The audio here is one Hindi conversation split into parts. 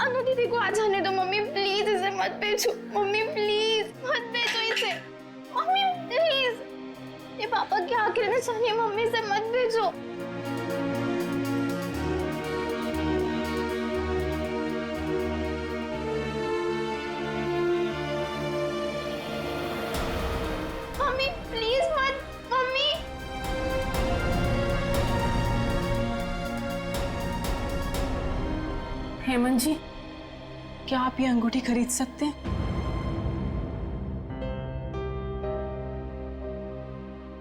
अनु दीदी को आ जाने दो मम्मी, प्लीज इसे मत भेजो मम्मी, प्लीज मत भेजो इसे मम्मी, प्लीज। ये पापा क्या कहना चाहिए मम्मी, से मत भेजो। मम्मी प्लीज मत, मम्मी। हेमंत जी, क्या आप ये अंगूठी खरीद सकते हैं?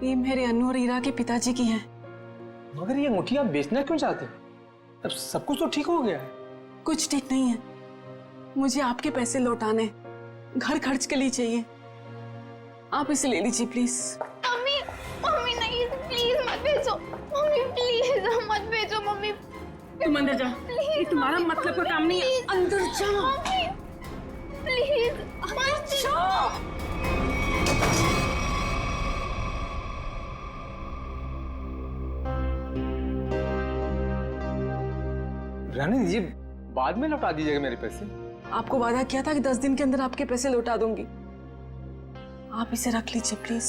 ये मेरे अनु और हीरा के पिताजी की है। मगर ये अंगूठी आप बेचना क्यों चाहते हो? अब सब कुछ तो ठीक हो गया है। कुछ ठीक नहीं है, मुझे आपके पैसे लौटाने, घर खर्च के लिए चाहिए। आप इसे ले लीजिए प्लीज। मम्मी मम्मी नहीं, प्लीज मत भेजो मम्मी, प्लीज मत भेजो मम्मी। तुम अंदर जा, ये तुम्हारा मतलब का काम नहीं है। अंदर जा मम्मी, प्लीज मत जाओ। रहने दीजिए, बाद में लौटा दीजिएगा मेरे पैसे। आपको वादा किया था कि 10 दिन के अंदर आपके पैसे लौटा दूंगी। आप इसे रख लीजिए प्लीज।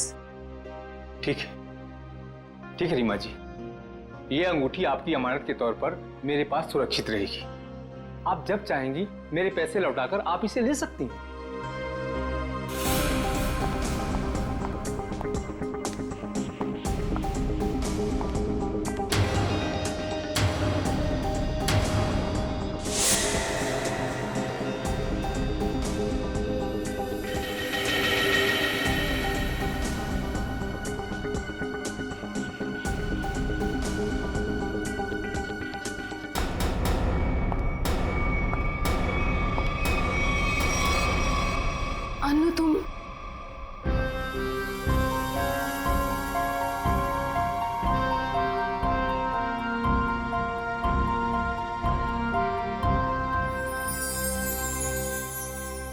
ठीक है रीमा जी, ये अंगूठी आपकी अमानत के तौर पर मेरे पास सुरक्षित रहेगी। आप जब चाहेंगी मेरे पैसे लौटाकर आप इसे ले सकती हैं। अनु तुम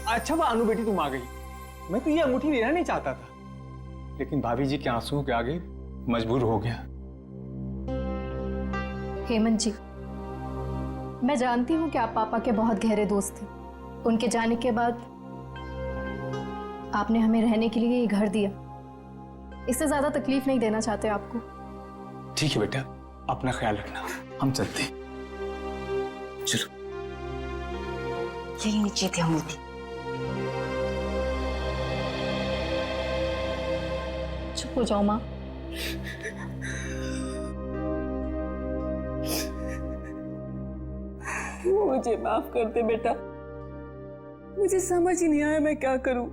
अच्छा वो अनु बेटी तुम आ गई। मैं तो ये अंगूठी लेना नहीं चाहता था, लेकिन भाभी जी के आंसुओं के आगे मजबूर हो गया। हेमंत जी, मैं जानती हूँ कि आप पापा के बहुत गहरे दोस्त थे। उनके जाने के बाद आपने हमें रहने के लिए ये घर दिया। इससे ज्यादा तकलीफ नहीं देना चाहते आपको। ठीक है बेटा, अपना ख्याल रखना, हम चलते हैं। चलो। यही नीचे थे हम थी। चुप हो जाओ माँ। मुझे माफ कर दे बेटा, मुझे समझ ही नहीं आया मैं क्या करूं।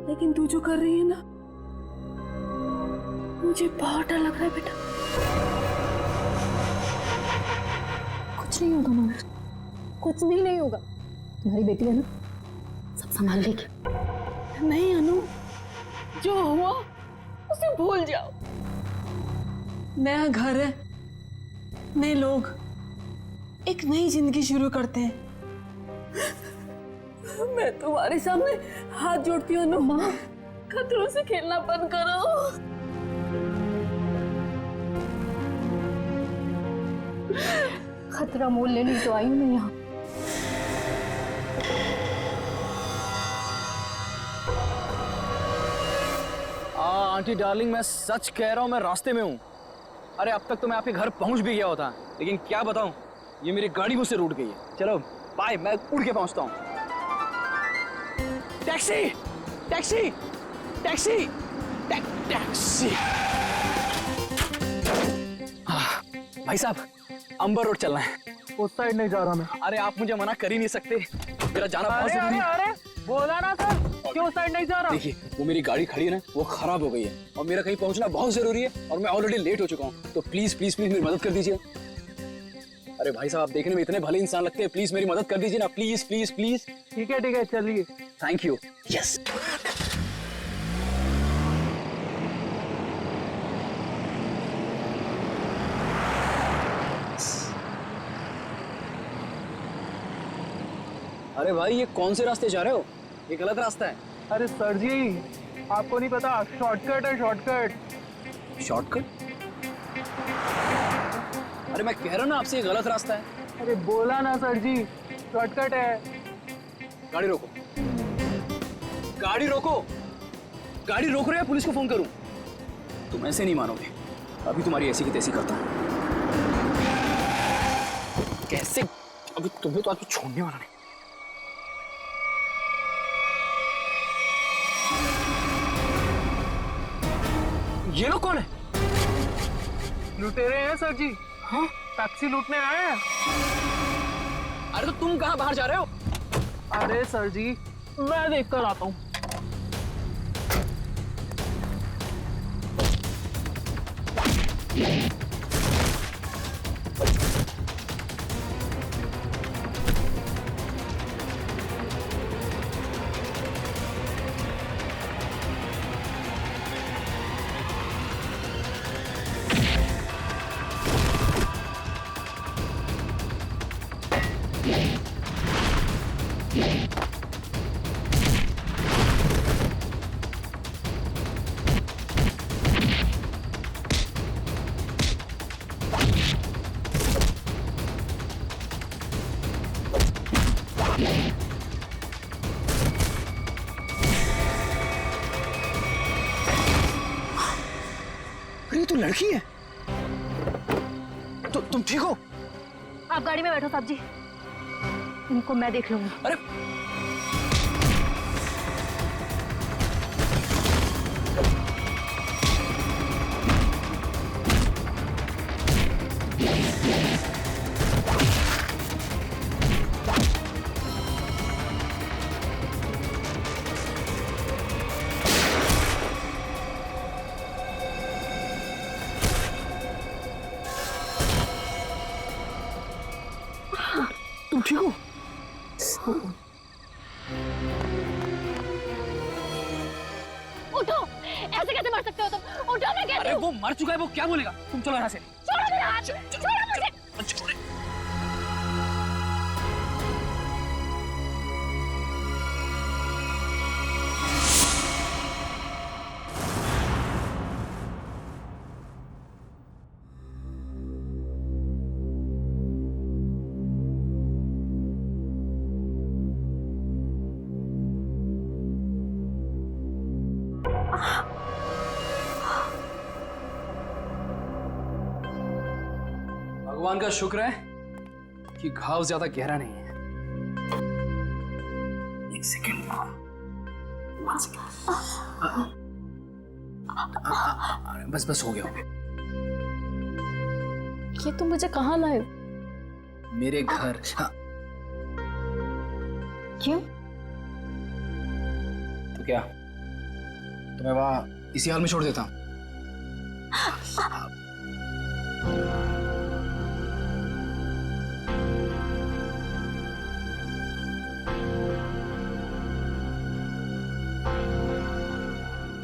लेकिन तू जो कर रही है ना, मुझे बहुत डर लग रहा है बेटा। कुछ नहीं होगा मामा, कुछ भी नहीं होगा। तुम्हारी बेटी है ना, सब संभाल लेगी। नहीं अनु, जो हुआ उसे भूल जाओ। नया घर है, नए लोग, एक नई जिंदगी शुरू करते हैं। मैं तुम्हारे सामने हाथ जोड़ती हूँ अनु, माँ खतरों से खेलना बंद करो। खतरा मोल लेने तो आई हूँ मैं यहाँ। आंटी डार्लिंग, मैं सच कह रहा हूँ, मैं रास्ते में हूँ। अरे अब तक तो मैं आपके घर पहुँच भी गया होता, लेकिन क्या बताऊँ, ये मेरी गाड़ी मुझसे रूठ गई है। चलो बाय, मैं उड़ के पहुँचता हूँ। Taxi taxi taxi taxi. भाई साहब, अंबर रोड चलना है। उस साइड नहीं जा रहा मैं। अरे आप मुझे मना कर ही नहीं सकते, मेरा जाना बहुत जरूरी है। अरे बोला ना सर, क्यों साइड नहीं जा रहा? देखिए, वो मेरी गाड़ी खड़ी है ना, वो खराब हो गई है और मेरा कहीं पहुंचना बहुत जरूरी है और मैं ऑलरेडी लेट हो चुका हूँ। तो प्लीज प्लीज प्लीज मेरी मदद कर दीजिए। अरे भाई साहब, आप देखने में इतने भले इंसान लगते हैं, प्लीज मेरी मदद कर दीजिए ना, प्लीज प्लीज प्लीज। ठीक है चलिए। Thank you. यस। अरे भाई, ये कौन से रास्ते जा रहे हो? ये गलत रास्ता है। अरे सर जी, आपको नहीं पता, शॉर्टकट है शॉर्टकट। शॉर्टकट? अरे मैं कह रहा हूं ना आपसे, ये गलत रास्ता है। अरे बोला ना सर जी, शॉर्टकट है। गाड़ी रोको, गाड़ी रोको, गाड़ी रोक रहे हैं, पुलिस को फोन करूं? तुम ऐसे नहीं मानोगे, अभी तुम्हारी ऐसी की तैसी करता हूं। कैसे? अभी तुम्हें तो आज छोड़ने वाला नहीं। ये लोग कौन है? लुटेरे हैं सर जी। हाँ? टैक्सी लूटने आए हैं। अरे तो तुम कहाँ बाहर जा रहे हो? अरे सर जी, मैं देख कर आता हूँ। अरे ये तो लड़की है। तो तुम ठीक हो? आप गाड़ी में बैठो साहब जी, इनको मैं देख लूंगी। अरे तुम ठीक हो? उठो, ऐसे कैसे मर सकते हो तुम? उठो, मैं कहती अरे हूँ। वो मर चुका है, वो क्या बोलेगा? तुम चलो यहाँ से। छोड़ो मेरा हाथ, छोड़ो मुझे। छोड़े। भगवान का शुक्र है कि घाव ज्यादा गहरा नहीं है। एक सेकेंड, बस बस हो गया, हो गया। ये तुम मुझे कहाँ लाए? मेरे घर। हाँ। क्यों? तो क्या तुम्हें वहां इसी हाल में छोड़ देता?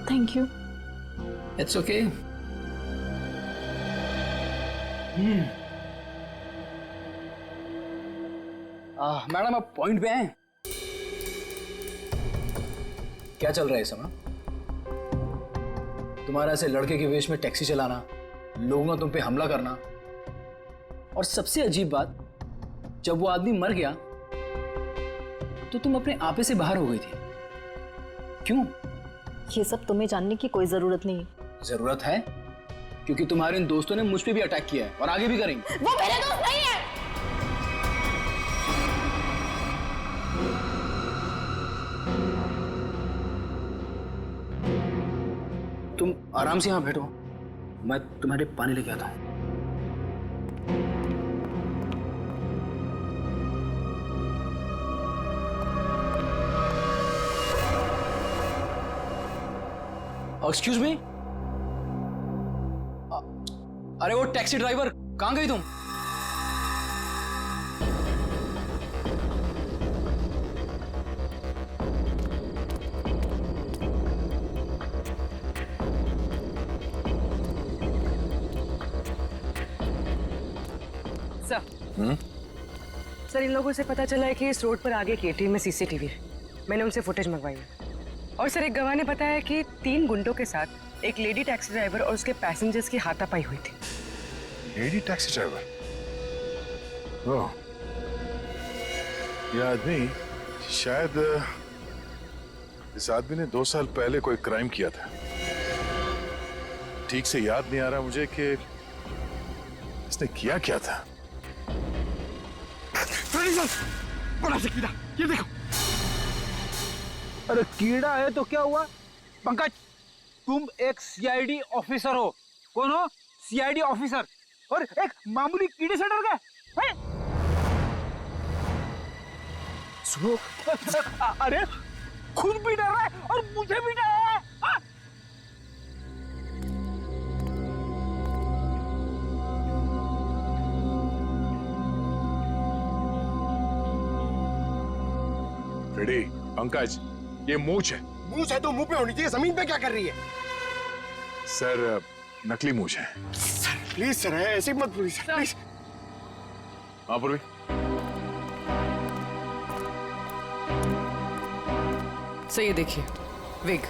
Thank you. It's okay. Madam आप पॉइंट पे हैं? क्या चल रहा है इस समय? तुम्हारा ऐसे लड़के के वेश में टैक्सी चलाना, लोगों ने तुम पे हमला करना, और सबसे अजीब बात, जब वो आदमी मर गया तो तुम अपने आपे से बाहर हो गई थी। क्यों? ये सब तुम्हें जानने की कोई जरूरत नहीं है। जरूरत है, क्योंकि तुम्हारे इन दोस्तों ने मुझ पे भी अटैक किया है और आगे भी करेंगे। वो मेरे दोस्त नहीं है। तुम आराम से यहाँ बैठो, मैं तुम्हारे पानी लेके आता हूँ। एक्सक्यूज मी, अरे वो टैक्सी ड्राइवर, कहाँ गई तुम? सर, इन लोगों से पता चला है कि इस रोड पर आगे केटी में सीसीटीवी है। मैंने उनसे फुटेज मंगवाई है। और सर, एक गवाह ने बताया कि 3 गुंडों के साथ एक लेडी टैक्सी ड्राइवर और उसके पैसेंजर्स की हाथापाई हुई थी। Lady taxi driver? ओह, ये आदमी शायद इस आदमी ने 2 साल पहले कोई क्राइम किया था। ठीक से याद नहीं आ रहा मुझे कि इसने किया क्या था। बड़ा से कीड़ा, ये देखो। अरे कीड़ा है तो क्या हुआ? पंकज, तुम एक सीआईडी ऑफिसर हो। कौन हो? सीआईडी ऑफिसर, और एक मामूली कीड़े से डर गए हैं? सुनो, अरे खुद भी डर रहा है और मुझे भी डर रहा है। हाँ? रेडी पंकज, ये मूंछ है। मूंछ है तो मुंह पे होनी चाहिए, जमीन पे क्या कर रही है? सर नकली मूंछ है। प्लीज सर, ऐसे मत बोलिए सर, प्लीज। हाँ पूर्वी, सर ये देखिए, विग।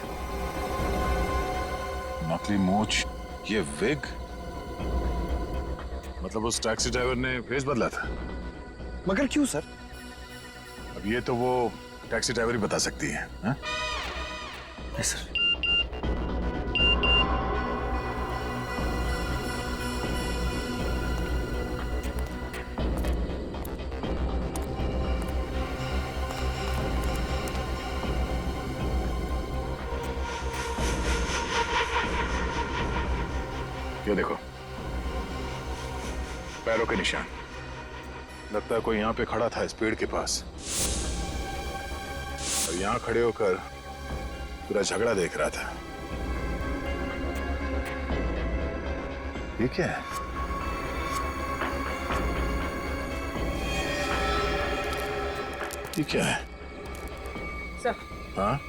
नकली मूंछ, ये विग। मतलब उस टैक्सी ड्राइवर ने फेस बदला था। मगर क्यों सर? अब ये तो वो टैक्सी ड्राइवर ही बता सकती है। हाँ? सर ये देखो, पैरों के निशान। लगता है कोई यहाँ पे खड़ा था इस पेड़ के पास, और यहाँ खड़े होकर पूरा झगड़ा देख रहा था। ये क्या है? ये क्या है? सर, हाँ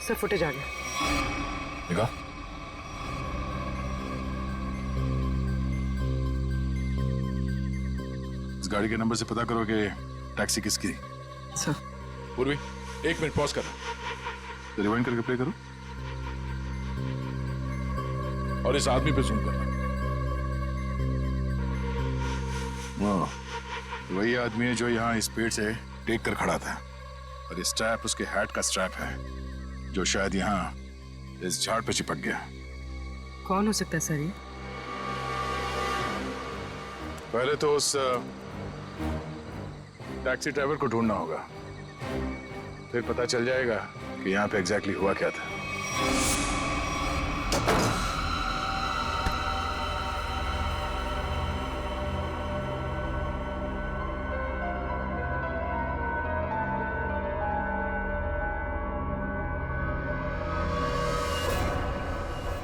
सर फुटेज आ गया। देखा? इस गाड़ी के नंबर से पता करो कि टैक्सी किसकी। सर पूर्वी, 1 मिनट पॉज कर, रिवाइंड करके प्ले करो और इस आदमी पे जूम करना। वही आदमी है जो यहाँ इस पेड़ से टेक कर खड़ा था, और ये स्ट्रैप उसके हैट का स्ट्रैप है जो शायद यहाँ इस झाड़ पे चिपक गया। कौन हो सकता है सर ये? पहले तो उस टैक्सी ड्राइवर को ढूंढना होगा, फिर पता चल जाएगा कि यहाँ पे एग्जैक्टली हुआ क्या था।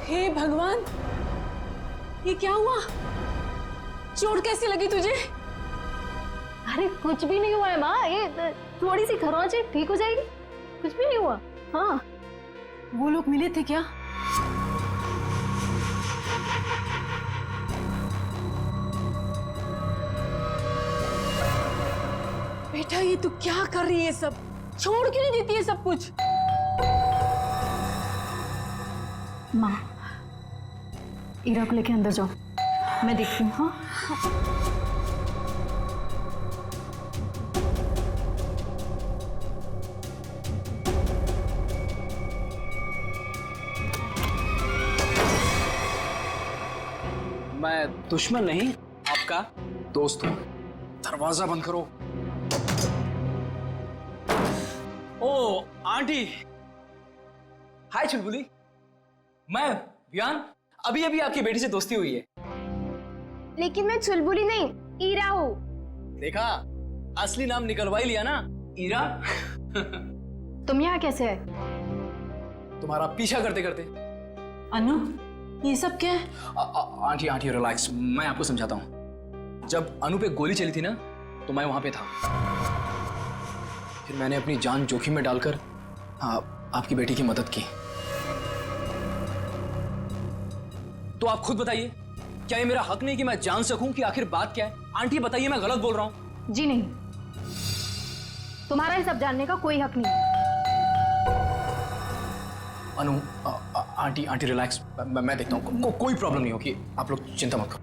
हे भगवान, ये क्या हुआ? चोट कैसी लगी तुझे? अरे कुछ भी नहीं हुआ है माँ, ये थोड़ी सी खरोंच है, ठीक हो जाएगी। कुछ भी नहीं हुआ। हाँ, वो लोग मिले थे क्या? बेटा ये तू क्या कर रही है? सब छोड़ क्यों नहीं देती है सब कुछ? माँ, ईरा को लेके अंदर जाओ, मैं देखती हूँ। हाँ मैं दुश्मन नहीं, आपका दोस्त हूं। दरवाजा बंद करो। ओ आंटी, हाय चुलबुली। मैं वियान, अभी अभी आपकी बेटी से दोस्ती हुई है। लेकिन मैं चुलबुली नहीं, ईरा हूँ। देखा, असली नाम निकलवा ही लिया ना, ईरा। तुम यहाँ कैसे है? तुम्हारा पीछा करते करते। अनु, ये सब क्या है? आंटी आंटी रिलैक्स, मैं आपको समझाता हूँ। जब अनु पे गोली चली थी ना, तो मैं वहां पे था। फिर मैंने अपनी जान जोखिम में डालकर आपकी बेटी की मदद की। तो आप खुद बताइए, क्या ये मेरा हक नहीं कि मैं जान सकूं कि आखिर बात क्या है? आंटी बताइए, मैं गलत बोल रहा हूं? जी नहीं, तुम्हारा ये सब जानने का कोई हक नहीं। अनु, आंटी आंटी रिलैक्स, मैं देखता हूँ। कोई प्रॉब्लम नहीं होगी, आप लोग चिंता मत करो।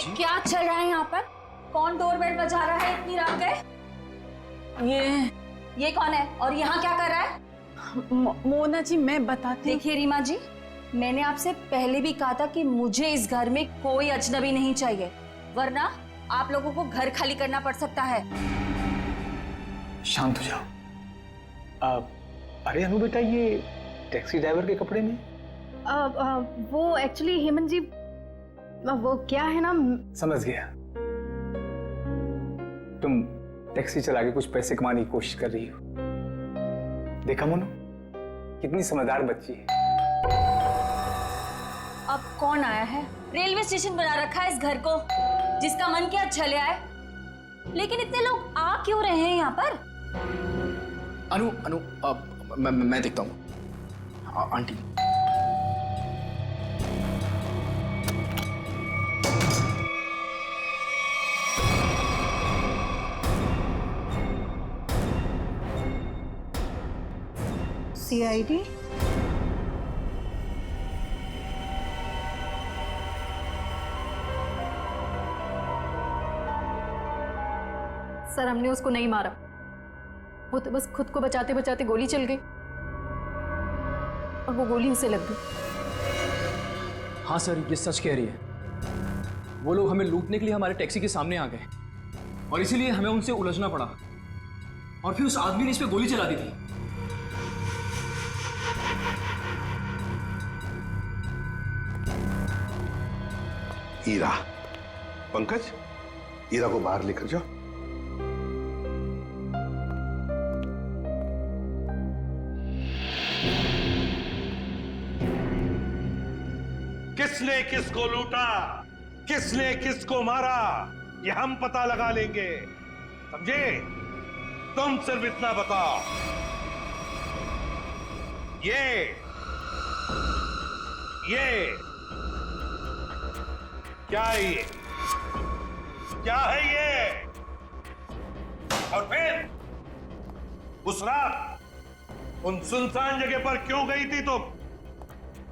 जी क्या चल रहा है यहाँ पर? कौन डोरबेल बजा रहा है इतनी रात गए? ये कौन है और यहाँ क्या कर रहा है? मोना जी मैं बताती हूँ। देखिए रीमा जी, मैंने आपसे पहले भी कहा था कि मुझे इस घर में कोई अजनबी नहीं चाहिए, वरना आप लोगों को घर खाली करना पड़ सकता है। शांत हो जाओ। अरे अनु बेटा, ये टैक्सी ड्राइवर के कपड़े में? वो एक्चुअली हेमंत जी, वो क्या है ना। समझ गया, तुम टैक्सी चला के कुछ पैसे कमाने की कोशिश कर रही हो। देखा मोनू, कितनी समझदार बच्ची है। अब कौन आया है? रेलवे स्टेशन बना रखा है इस घर को, जिसका मन किया चले आए। लेकिन इतने लोग आ क्यों रहे हैं यहाँ पर? अनु अनु मैं देखता हूँ। Aunty CID? सर, हमने उसको नहीं मारा, वो तो बस खुद को बचाते बचाते गोली चल गई और वो गोली उसे लग गई। हाँ सर, ये सच कह रही है। वो लोग हमें लूटने के लिए हमारे टैक्सी के सामने आ गए और इसीलिए हमें उनसे उलझना पड़ा, और फिर उस आदमी ने इस पे गोली चला दी थी। ईरा, पंकज, ईरा को बाहर लेकर जाओ। किसने किसको लूटा, किसने किसको मारा, ये हम पता लगा लेंगे, समझे? तुम सिर्फ इतना बताओ, ये क्या है? ये क्या है ये? और फिर उस रात उन सुनसान जगह पर क्यों गई थी तुम?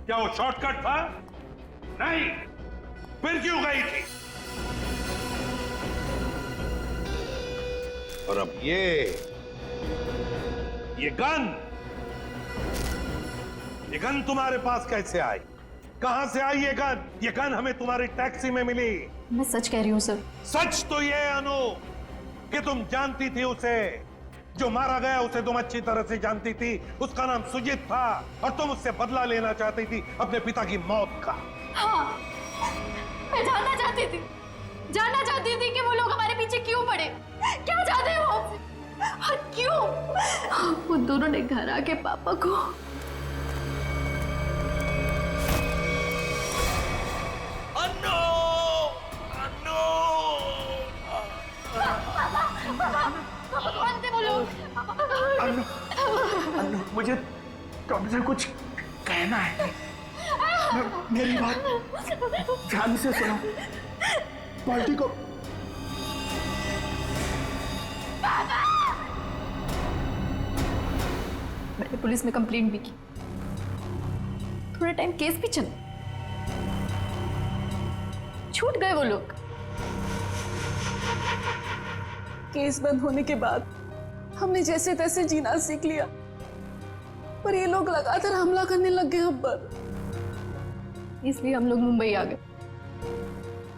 क्या वो शॉर्टकट था? नहीं, फिर क्यों गई थी? और अब ये गन तुम्हारे पास कैसे आई? कहां से आई ये गन? ये गन हमें तुम्हारी टैक्सी में मिली। मैं सच कह रही हूँ सर। सच तो ये है अनु कि तुम जानती थी उसे, जो मारा गया उसे तुम अच्छी तरह से जानती थी। उसका नाम सुजीत था और तुम उससे बदला लेना चाहती थी अपने पिता की मौत का। हाँ, मैं जानना चाहती थी कि वो लोग हमारे पीछे क्यों पड़े, क्या चाहते वो हमसे और क्यों। वो दोनों ने घर आके पापा को कौन थे वो लोग? अन्नू, मुझे तुमसे कुछ कहना है। मेरी बात ध्यान से सुनो। पार्टी को मैंने पुलिस में कंप्लेंट भी की, थोड़ा टाइम केस भी चला, छूट गए वो लोग। केस बंद होने के बाद हमने जैसे तैसे जीना सीख लिया, पर ये लोग लगातार हमला करने लग गए हम पर। इसलिए हम लोग मुंबई आ गए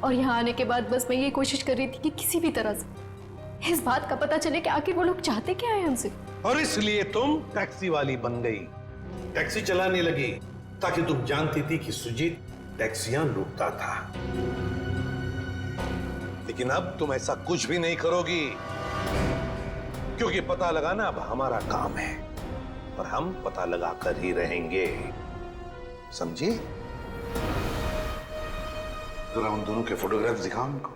और यहाँ आने के बाद बस मैं ये कोशिश कर रही थी कि किसी भी तरह से इस बात का पता चले कि आखिर वो लोग चाहते क्या है हमसे। और इसलिए तुम टैक्सी वाली बन गई, टैक्सी चलाने लगी, ताकि तुम जानती थी कि सुजीत टैक्सियां लूटता था। लेकिन अब तुम ऐसा कुछ भी नहीं करोगी, क्योंकि पता लगाना अब हमारा काम है और हम पता लगा कर ही रहेंगे, समझी? जरा उन दोनों के फोटोग्राफ दिखाओ उनको।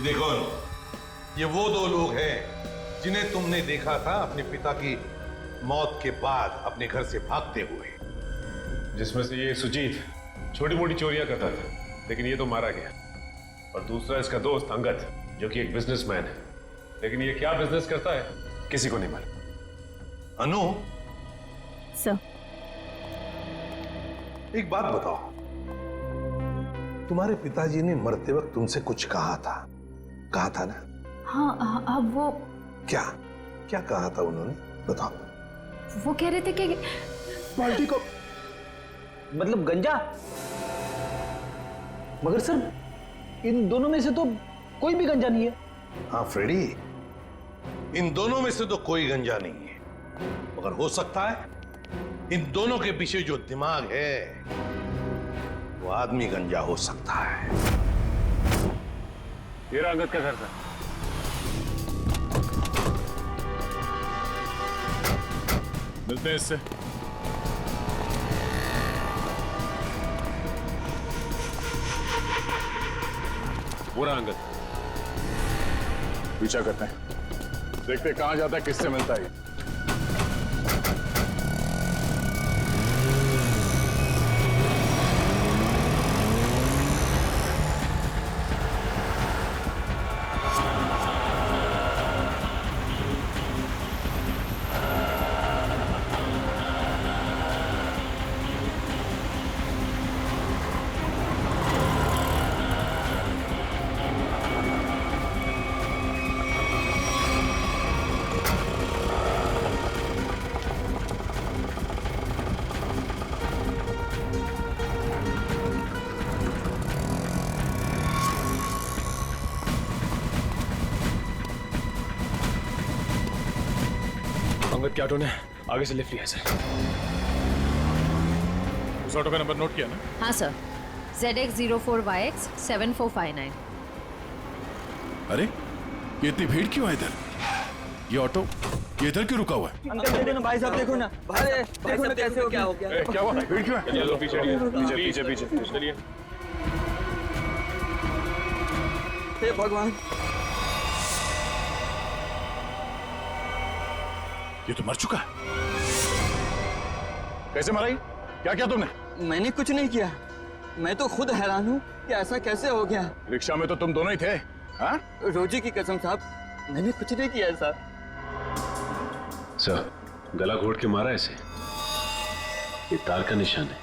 देखो ये वो दो लोग हैं जिन्हें तुमने देखा था अपने पिता की मौत के बाद अपने घर से भागते हुए। जिसमें से ये सुजीत छोटी मोटी चोरियां करता था, लेकिन ये तो मारा गया। और दूसरा इसका दोस्त अंगद, जो कि एक बिजनेसमैन है, लेकिन ये क्या बिजनेस करता है किसी को नहीं मालूम। अनु, सर, एक बात बताओ, तुम्हारे पिताजी ने मरते वक्त तुमसे कुछ कहा था ना? हाँ, अब वो क्या कहा था उन्होंने, बताओ। वो कह रहे थे कि पार्टी को मतलब गंजा। मगर सर इन दोनों में से तो कोई भी गंजा नहीं है। हाँ फ्रेडी, इन दोनों में से तो कोई गंजा नहीं है, मगर हो सकता है इन दोनों के पीछे जो दिमाग है वो आदमी गंजा हो सकता है। ये रहा अंगद का घर था। मिलते हैं इससे। वो रहा अंगद। पीछा करते हैं, देखते कहां जाता है, किससे मिलता है। अंगद के ऑटो ने आगे से लिफ्ट लिया है सर। उस ऑटो का नंबर नोट किया ना? हाँ सर, ZX04YX 7459। अरे ये इतनी भीड़ क्यों है इधर? ये ऑटो ये इधर क्यों रुका हुआ है? अंकल देखो ना, भाई साहब देखो ना, भाई देखो ना कैसे हो, क्या हो गया? क्या हुआ? भीड़ क्यों है? चलो पीछे पीछे पीछे पीछे चलिए। हे भगवान, ये तो मर चुका है। कैसे मरा? क्या किया तुमने? मैंने कुछ नहीं किया। मैं तो खुद हैरान हूँ कि ऐसा कैसे हो गया। रिक्शा में तो तुम दोनों ही थे। हाँ? रोजी की कसम साहब, मैंने कुछ नहीं किया साहब। सर, गला घोट के मारा ऐसे, ये तार का निशान है।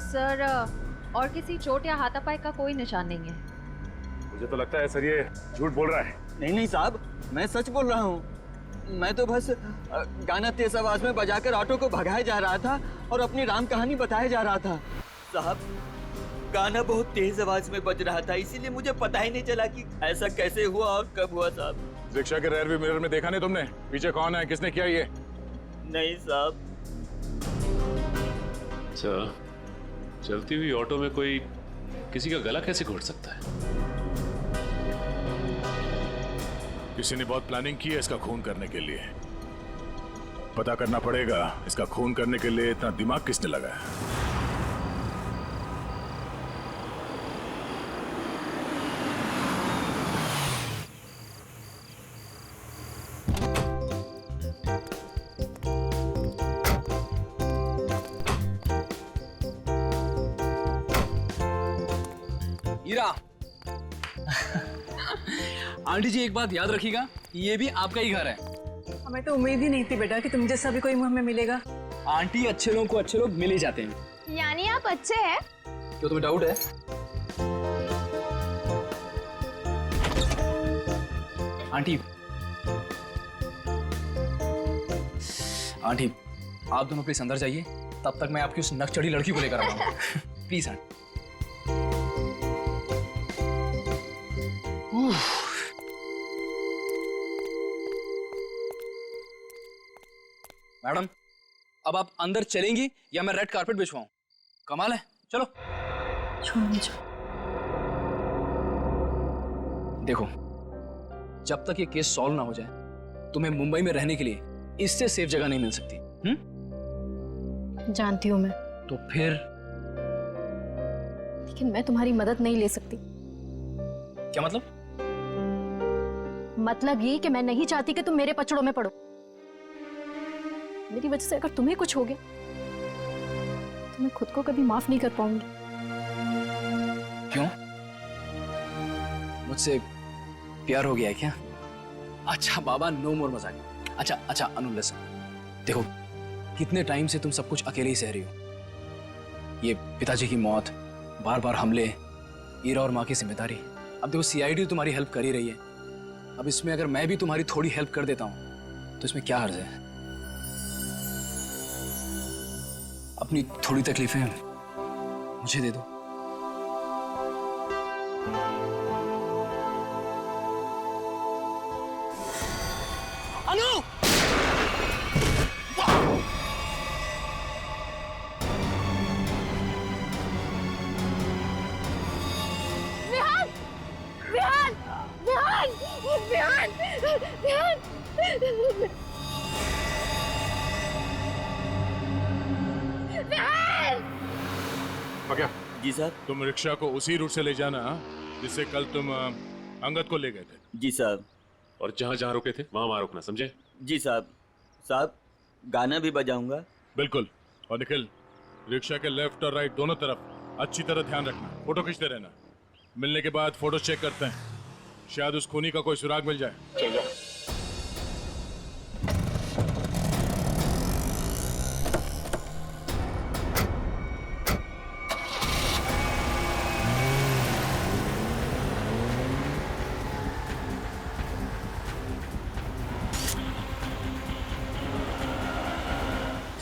सर, और किसी चोट या हाथापाई का कोई निशान नहीं है। मुझे तो लगता है सर ये झूठ बोल रहा है। नहीं साहब, मैं सच बोल रहा हूँ। मैं तो बस गाना तेज आवाज में बजाकर ऑटो को भगाया जा रहा था और अपनी राम कहानी बताया जा रहा था। साहब, गाना बहुत तेज आवाज में बज रहा था, इसीलिए मुझे पता ही नहीं चला कि ऐसा कैसे हुआ और कब हुआ साहब। रिक्शा के रेयर व्यू मिरर में देखा नहीं तुमने? पीछे कौन है, किसने किया ये? नहीं साहब। सर, चलती हुई ऑटो में कोई किसी का गला कैसे घोट सकता है? किसी ने बहुत प्लानिंग की है इसका खून करने के लिए। पता करना पड़ेगा इसका खून करने के लिए इतना दिमाग किसने लगाया। हीरा, आंटी जी एक बात याद रखिएगा, ये भी आपका ही घर है। हमें तो उम्मीद ही नहीं थी बेटा कि तुम जैसा भी कोई हमें मिलेगा। आंटी, अच्छे लोगों को अच्छे लोग मिल ही जाते हैं। यानी आप अच्छे हैं? क्यों, तुम्हें डाउट है? आंटी, आंटी आप दोनों प्लीज अंदर जाइए, तब तक मैं आपकी उस नकचढ़ी लड़की को लेकर आऊंगा। Please aunty. मैडम, अब आप अंदर चलेंगी या मैं रेड कारपेट बिछवाऊं? कमाल है, चलो। देखो, जब तक ये केस सॉल्व ना हो जाए तुम्हें मुंबई में रहने के लिए इससे सेफ जगह नहीं मिल सकती। जानती हूँ मैं। तो फिर लेकिन मैं तुम्हारी मदद नहीं ले सकती। क्या मतलब? मतलब ये कि मैं नहीं चाहती कि तुम मेरे पचड़ों में पड़ो। मेरी वजह से अगर तुम्हें कुछ हो गया तो मैं खुद को कभी माफ नहीं कर पाऊंगी। क्यों? मुझसे प्यार हो गया है क्या? अच्छा बाबा, नो मोर मजाक। अच्छा अनु लिसन, देखो कितने टाइम से तुम सब कुछ अकेले ही सह रही हो। ये पिताजी की मौत, बार बार हमले, ईरा और माँ की जिम्मेदारी। अब देखो सीआईडी तुम्हारी हेल्प कर ही रही है, अब इसमें अगर मैं भी तुम्हारी थोड़ी हेल्प कर देता हूँ तो इसमें क्या हर्ज है? अपनी थोड़ी तकलीफें मुझे दे दो। अनु! विहान! विहान! विहान! विहान! विहान! क्या? जी सर। तुम रिक्शा को उसी रूट से ले जाना जिससे कल तुम अंगद को ले गए थे। जी साहब। और जहां जहां रुके थे वहां वहां रुकना, समझे? जी साहब। साहब, गाना भी बजाऊंगा। बिल्कुल। और निखिल, रिक्शा के लेफ्ट और राइट दोनों तरफ अच्छी तरह ध्यान रखना, फोटो खींचते रहना। मिलने के बाद फोटो चेक करते हैं, शायद उस खूनी का कोई सुराग मिल जाए। चल जाओ।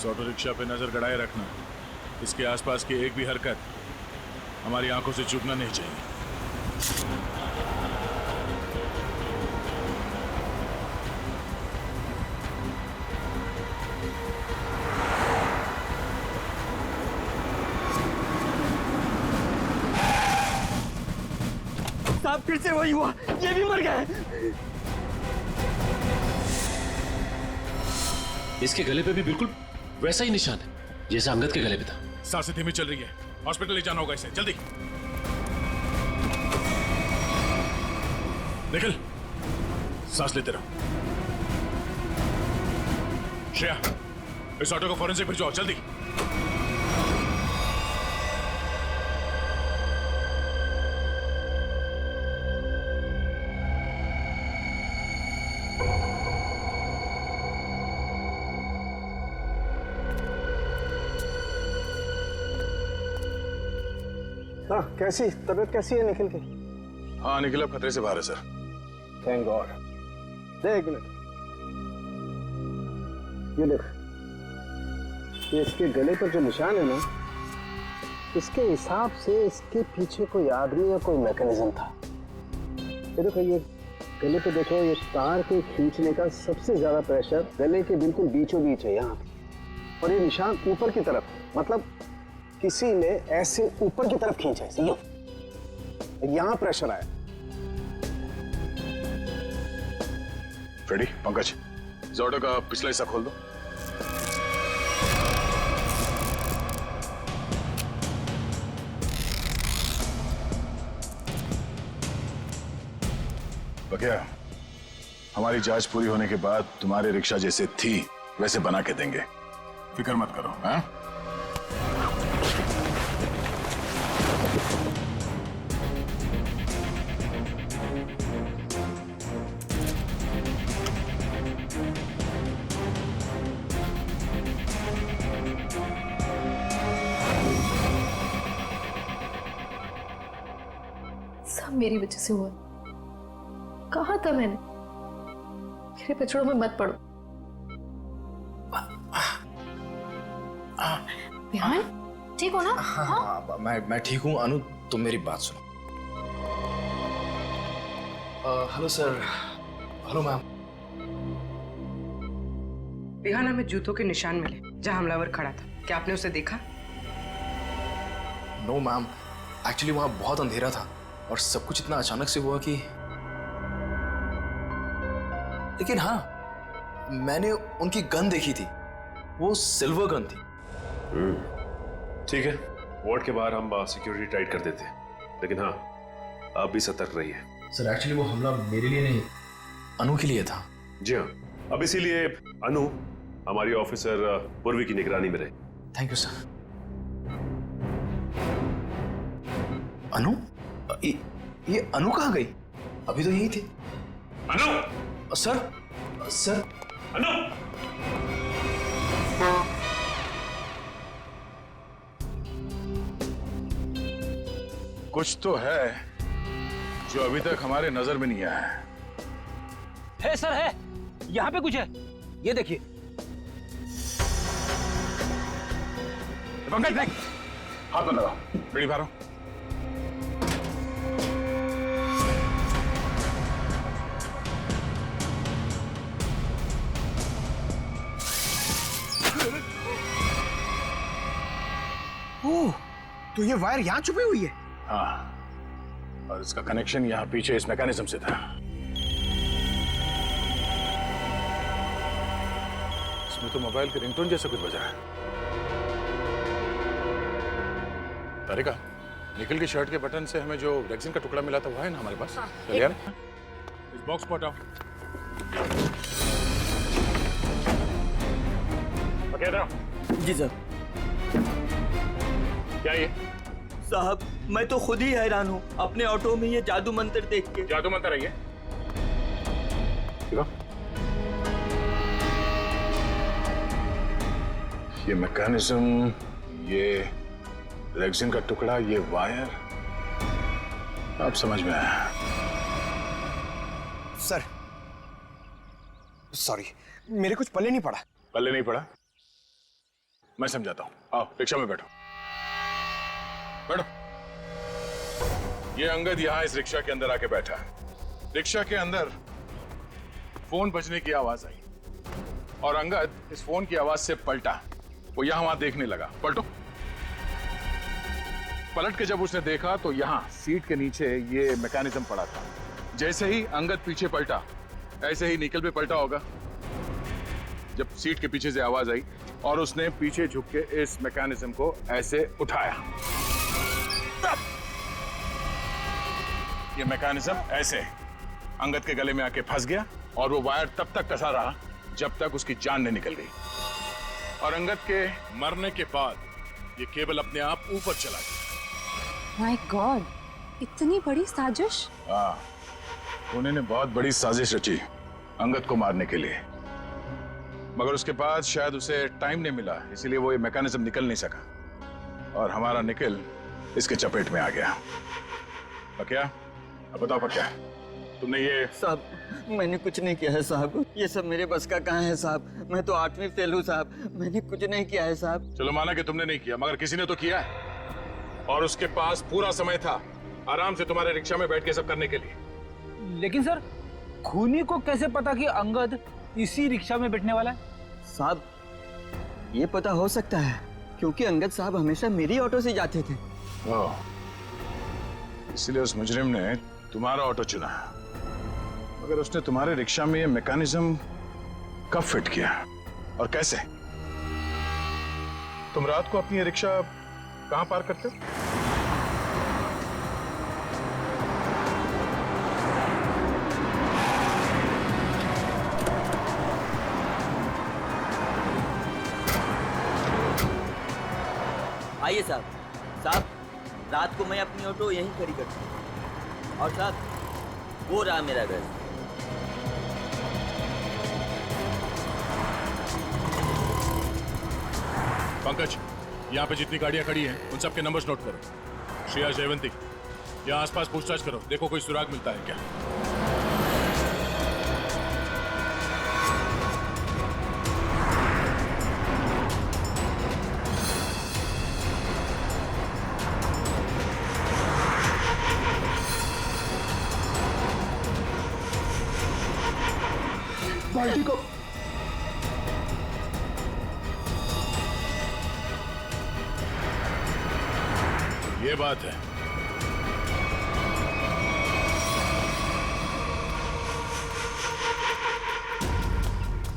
ऑटो रिक्शा पे नजर गड़ाए रखना, इसके आसपास की एक भी हरकत हमारी आंखों से चूकना नहीं चाहिए। साहब, फिर से वही हुआ, ये भी मर गए। इसके गले पे भी बिल्कुल वैसा ही निशान है जैसा अंगद के गले पे था। सांसें धीमी चल रही है, हॉस्पिटल ले जाना होगा इसे, जल्दी। निखिल, सांस लेते रहो। श्रेया, इस ऑटो को फॉरेंसिक भिजवाओ, जल्दी। हाँ, कैसी तबीयत कैसी है निखिल की? हाँ, निखिल अब खतरे से बाहर है सर। Thank God. देख एक मिनट, ये देख, ये इसके गले पर जो निशान है ना, इसके हिसाब से इसके पीछे कोई आदमी या कोई मैकेनिज्म था। ये देखो, ये गले पे देखो, ये तार के खींचने का सबसे ज्यादा प्रेशर गले के बिल्कुल बीचों बीच है यहाँ, और ये निशान ऊपर की तरफ, मतलब किसी ने ऐसे ऊपर की तरफ खींचा है, यहां प्रेशर आया। फ्रेडी, पंकज, इस ऑटो का पिछला हिस्सा खोल दो। बकिया, हमारी जांच पूरी होने के बाद तुम्हारी रिक्शा जैसे थी वैसे बना के देंगे, फिक्र मत करो। हाँ? सब मेरी वजह से हुआ। कहा था मैंने, मेरे पचड़ों में मत पड़ो। विहान, ठीक हो ना? हाँ, मैं ठीक हूँ। अनु, तुम मेरी बात सुनो। Hello sir. Hello ma'am. Vihaan, हमें जूतों के निशान मिले जहां हमलावर खड़ा था। क्या आपने उसे देखा? नो मैम, एक्चुअली वहां बहुत अंधेरा था और सब कुछ इतना अचानक से हुआ कि, लेकिन हाँ, मैंने उनकी गन देखी थी, वो सिल्वर गन थी। ठीक है, वार्ड के बाहर हम सिक्योरिटी टाइट कर देते, लेकिन हाँ आप भी सतर्क रहिए। सर एक्चुअली वो हमला मेरे लिए नहीं, अनु के लिए था। जी हाँ, अब इसीलिए अनु हमारी ऑफिसर पूर्वी की निगरानी में रहे। Thank you sir. अनु? ये अनु कहाँ गई? अभी तो यही थी। अनु! सर अनु! कुछ तो है जो अभी तक हमारे नजर में नहीं आया है। सर है, यहाँ पे कुछ है, ये देखिए। पंकज देख, हाथ में लगाओ, बीड़ी मारो। ओह, तो ये वायर यहाँ छुपी हुई है। हाँ, और इसका कनेक्शन यहाँ पीछे इस मैकेनिज्म से था। इसमें तो मोबाइल के रिंगटोन जैसा कुछ बजा है। तारिका, निकल की शर्ट के बटन से हमें जो रेक्सिन का टुकड़ा मिला था वो है ना हमारे पास? चलिए यार, इस बॉक्स को हटाओ। जी सर। क्या ये? साहब मैं तो खुद ही हैरान हूँ अपने ऑटो में ये जादू मंत्र देख के। जादू मंत्र है ये? देखो, ये मैकेनिज्म, ये रेक्सिन का टुकड़ा, ये वायर, अब समझ में आया। सर सॉरी, मेरे कुछ पल्ले नहीं पड़ा। पल्ले नहीं पड़ा? मैं समझाता हूँ, आओ रिक्शा में बैठो। बैठो। ये अंगद यहाँ इस रिक्शा के अंदर आके बैठा। रिक्शा के अंदर फोन बजने की आवाज आई और अंगद इस फोन की आवाज से पलटा। वो यहाँ वहां देखने लगा। पलटो। पलट के जब उसने देखा तो यहाँ सीट के नीचे ये मैकेनिज्म पड़ा था। जैसे ही अंगद पीछे पलटा, ऐसे ही निकल पे पलटा होगा जब सीट के पीछे से आवाज आई और उसने पीछे झुक के इस मैकेनिज्म को ऐसे उठाया। ये मैकेनिज्म ऐसे अंगद के गले में आके फंस गया और वो वायर तब तक कसा रहा जब तक उसकी जान नहीं निकल गई। और अंगद के मरने के बाद ये केबल अपने आप ऊपर चला गया। माय गॉड, इतनी बड़ी साजिश। हाँ, उन्होंने बहुत बड़ी साजिश रची अंगद को मारने के लिए, मगर उसके बाद शायद उसे टाइम नहीं मिला, इसीलिए वो ये मैकेनिज्म निकल नहीं सका और हमारा निकल इसके चपेट में आ गया। क्या? अब बताओ क्या तुमने ये? साहब मैंने कुछ नहीं किया है साहब, ये सब मेरे बस का कहाँ है साहब। मैं तो 8वीं फेल हूँ साहब, मैंने कुछ नहीं किया है साहब। चलो माना कि तुमने नहीं किया, मगर किसी ने तो किया है और उसके पास पूरा समय था आराम से तुम्हारे रिक्शा में बैठ के सब करने के लिए। लेकिन सर, खूनी को कैसे पता कि अंगद इसी रिक्शा में बैठने वाला है? साहब ये पता हो सकता है क्योंकि अंगद साहब हमेशा मेरी ऑटो से जाते थे। इसलिए उस मुजरिम ने तुम्हारा ऑटो चुना, मगर उसने तुम्हारे रिक्शा में ये मैकेनिज्म कब फिट किया और कैसे? तुम रात को अपनी ये रिक्शा कहाँ पार्क करते हो? आइए साहब। साहब रात को मैं अपनी ऑटो यहीं खड़ी करता हूँ और साहब वो रहा मेरा घर। पंकज, यहाँ पे जितनी गाड़ियाँ खड़ी हैं उन सबके नंबर्स नोट करो। श्रेया, जयवंती, यहाँ आसपास पूछताछ करो, देखो कोई सुराग मिलता है क्या। बाल्टी को ये बात है।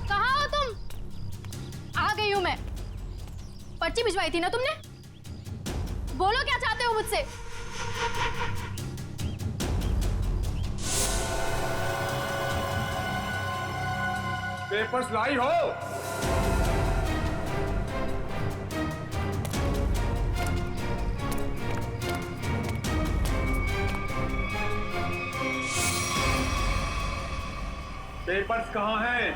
कहाँ हो तुम? आ गई हूं मैं। पर्ची भिजवाई थी ना तुमने? बोलो क्या चाहते हो मुझसे? पेपर्स लाई हो? पेपर्स कहाँ हैं?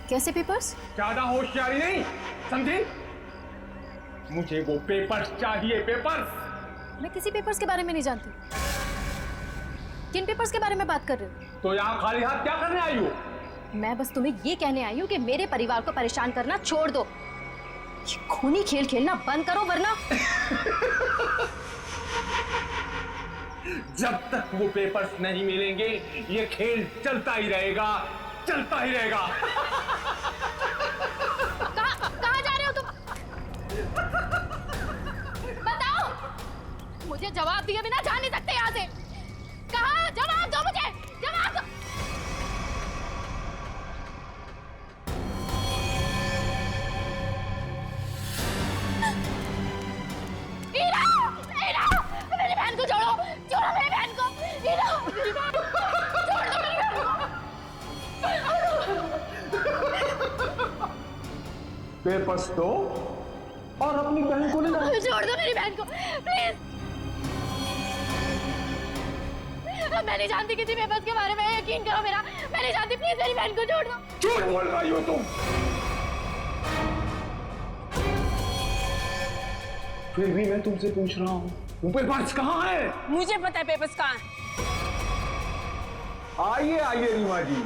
कैसे पेपर्स? ज्यादा होशियारी नहीं, समझी? मुझे वो पेपर्स चाहिए, पेपर्स। मैं किसी पेपर्स के बारे में नहीं जानती। किन पेपर्स के बारे में बात कर रहे हो? तो यहाँ खाली हाथ क्या करने आई हो? मैं बस तुम्हें ये कहने आई हूँ कि मेरे परिवार को परेशान करना छोड़ दो। ये खूनी खेल खेलना बंद करो वरना जब तक वो पेपर्स नहीं मिलेंगे ये खेल चलता ही रहेगा, चलता ही रहेगा। कहाँ जा रहे हो तुम? बताओ, मुझे जवाब दिए बिना जा नहीं सकते यहाँ से। कहाँ? जवाब दो मुझे, जवाब दो। हीरा, हीरा, मेरी बहन को छोड़ो, छोड़ो मेरी बहन को। हीरा, मेरी बहन, छोड़ दो मेरी बहन को। पेपर्स दो और अपनी बहन को ले जाओ। छोड़ दो मेरी बहन को, प्लीज। मैं नहीं जानती किसी पेपर्स के बारे में, यकीन करो मेरा। मैं नहीं जानती, प्लीज मेरी बहन को छोड़ दो। झूठ बोल रही हो तुम। फिर भी मैं तुमसे पूछ रहा हूँ, वो पेपर्स कहाँ है? मुझे पता है पेपर्स कहाँ है। आइए आइए रीमा जी।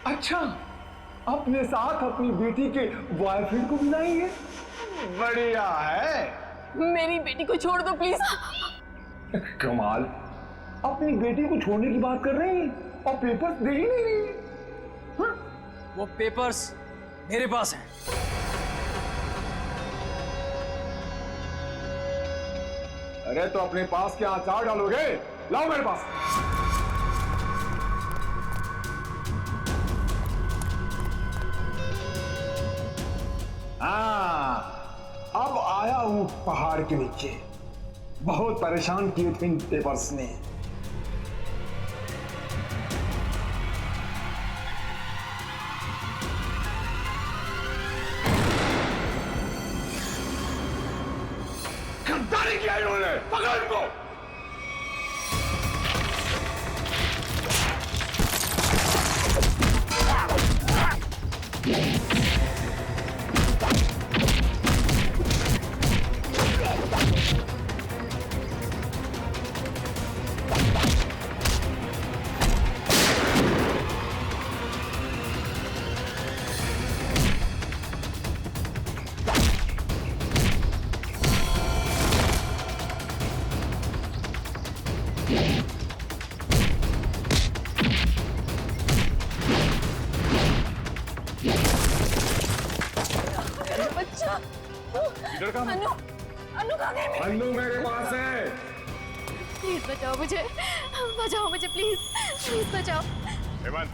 अच्छा, अपने साथ अपनी बेटी के बॉयफ्रेंड को बुलाएंगे? बढ़िया है। मेरी बेटी को छोड़ दो प्लीज। कमाल, अपनी बेटी को छोड़ने की बात कर रही हैं और पेपर्स दे ही नहीं रही। हाँ? वो पेपर्स मेरे पास हैं। अरे तो अपने पास क्या अचार डालोगे? लाओ मेरे पास। अब आया हूं पहाड़ के नीचे। बहुत परेशान किए थे इन पेपर्स ने। गद्दारी किया इन्होंने, पकड़ इनको। अनु, अनु कहाँ गई? अन्नू मेरे पास है। प्लीज बचाओ मुझे, बचाओ मुझे, प्लीज प्लीज बचाओ। हेमंत,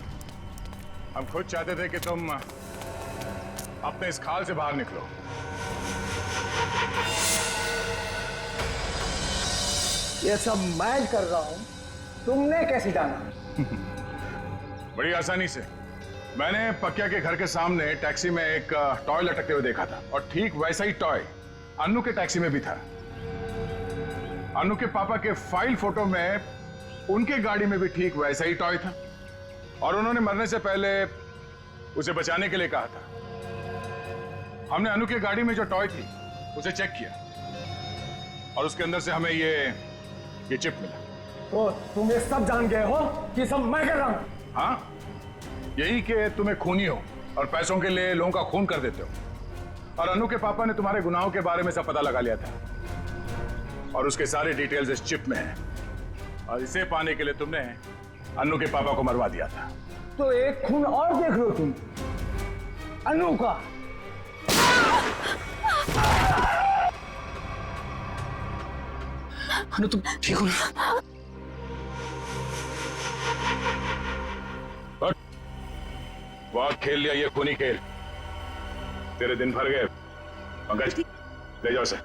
हम खुद चाहते थे कि तुम अपने इस खाल से बाहर निकलो। ये सब मैं कर रहा हूं, तुमने कैसे जाना? बड़ी आसानी से। मैंने पक्या के घर के सामने टैक्सी में एक टॉय लटकते हुए देखा था और ठीक वैसा ही टॉय अन्नू के टैक्सी में भी था। अन्नू के पापा के फाइल फोटो में उनके गाड़ी में भी ठीक वैसा ही टॉय था और उन्होंने मरने से पहले उसे बचाने के लिए कहा था। हमने अन्नू की गाड़ी में जो टॉय थी उसे चेक किया और उसके अंदर से हमें ये चिप मिला। तो तुम ये सब जान गए हो कि सब मैं कर रहा हूं? हाँ, यही कि तुम्हें खूनी हो और पैसों के लिए लोगों का खून कर देते हो। और अनु के पापा ने तुम्हारे गुनाहों के बारे में सब पता लगा लिया था और उसके सारे डिटेल्स इस चिप में हैं और इसे पाने के लिए तुमने अनु के पापा को मरवा दिया था। तो एक खून और देख लो तुम, अनु का। अनु तुम ठीक हो ना? बहुत खेल लिया ये खूनी खेल, तेरे दिन भर गए। पंकज, ले जाओ सर।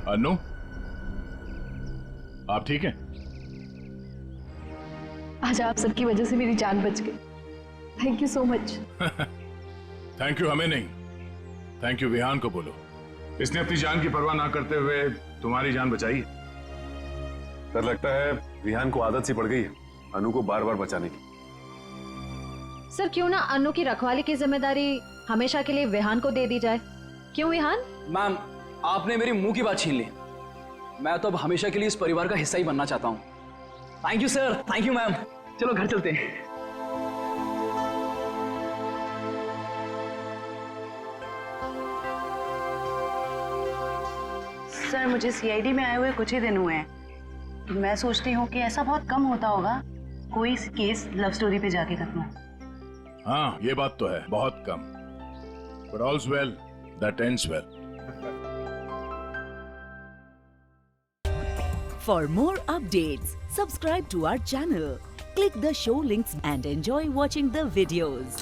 अनु, आप ठीक हैं? आज आप सबकी वजह से मेरी जान बच गई। Thank you so much. Thank you हमें नहीं, थैंक यू विहान को बोलो। इसने अपनी जान की परवाह ना करते हुए तुम्हारी जान बचाई। सर लगता है विहान को आदत सी पड़ गई है अनु को बार बार बचाने की। सर क्यों ना अनु की रखवाली की जिम्मेदारी हमेशा के लिए विहान को दे दी जाए? क्यों विहान? मैम, आपने मेरी मुंह की बात छीन ली। मैं तो अब हमेशा के लिए इस परिवार का हिस्सा ही बनना चाहता हूँ। Thank you sir, thank you ma'am. चलो घर चलते हैं। सर मुझे सीआईडी में आए हुए कुछ ही दिन हुए हैं। मैं सोचती हूँ कि ऐसा बहुत कम होता होगा कोई केस लव स्टोरी पे जाके खत्म। हाँ, ये बात तो है, बहुत कम। But all's well that ends well. For more updates, subscribe to our channel, click the show links and enjoy watching the videos.